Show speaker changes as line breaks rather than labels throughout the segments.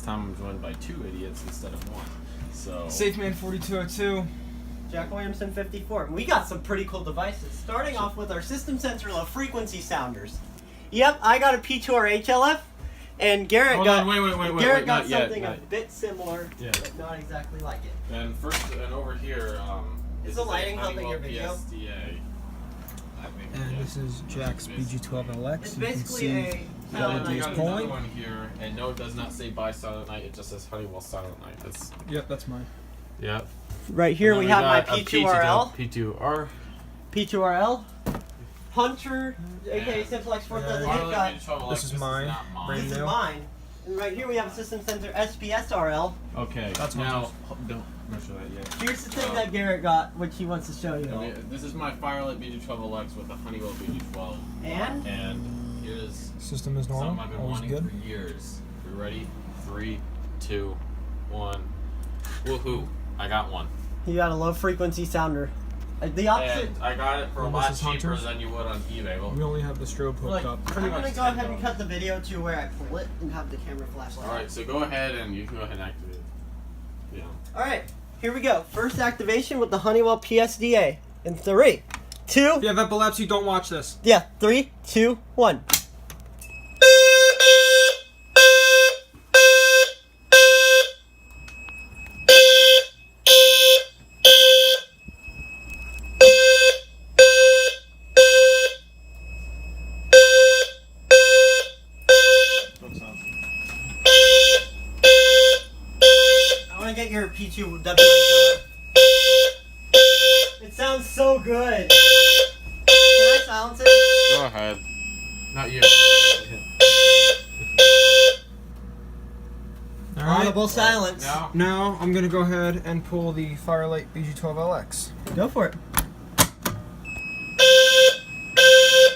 time I'm joined by 2 idiots instead of 1. So
SafeMan4202.
Jack Williamson 54. We got some pretty cool devices. Starting off with our system sensor low frequency sounders. Yep, I got a P2R HLF, and Garrett got something a bit similar, but not exactly like it.
And over here,
is the lighting helping your video?
PSDA.
And this is Jack's BG12LX.
It's basically a
Silent Night. Another one here, and no, it does not say by Silent Night. It just says Honeywell Silent Night.
Yep, that's mine.
Yep.
Right here we have my P2RL.
P2R.
Hunter, aka Simplex 4008.
This is mine.
This is mine. And right here we have a system sensor SPSRL.
Okay. That's now. Don't show that yet.
Here's the thing that Garrett got, which he wants to show you.
Okay, this is my FireAlarm BG12LX with a Honeywell BG12. And here's
system is normal.
Something I've been wanting for years. You ready? 3, 2, 1. Woohoo! I got one.
You got a low frequency sounder. The opposite.
And I got it for a lot cheaper than you would on eBay. Well,
we only have the strobe hooked up.
I'm gonna go ahead and cut the video to where I pull it and have the camera flashlight.
Alright, so go ahead and you can go ahead and activate it. Yeah.
Alright, here we go. First activation with the Honeywell PSDA. In 3, 2.
If you have epilepsy, don't watch this.
Yeah, 3, 2, 1. Get your P2W HLF. It sounds so good. Can I silence it?
Go ahead. Not you.
Audible silence.
Now I'm gonna go ahead and pull the FireLight BG12LX.
Go for it.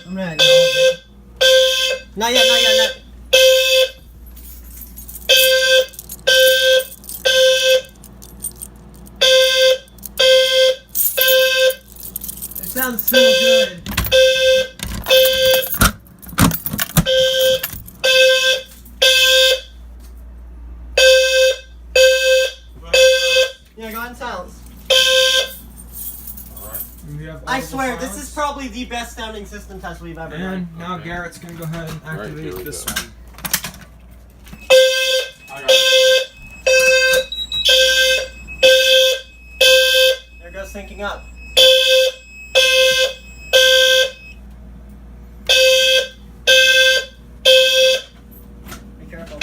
I'm gonna acknowledge it. Not yet, not yet, not yet. Sounds so good. Yeah, go ahead and silence.
Alright.
I swear, this is probably the best sounding system test we've ever done.
And now Garrett's gonna go ahead and activate this one.
I got it.
There goes syncing up. Careful.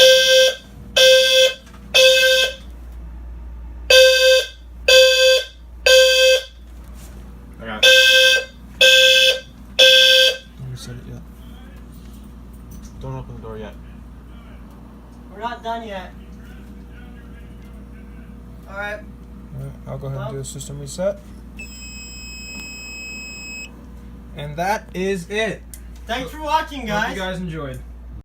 I got it.
Don't reset it yet.
Don't open the door yet.
We're not done yet. Alright.
I'll go ahead and do a system reset. And that is it.
Thanks for watching, guys.
Hope you guys enjoyed.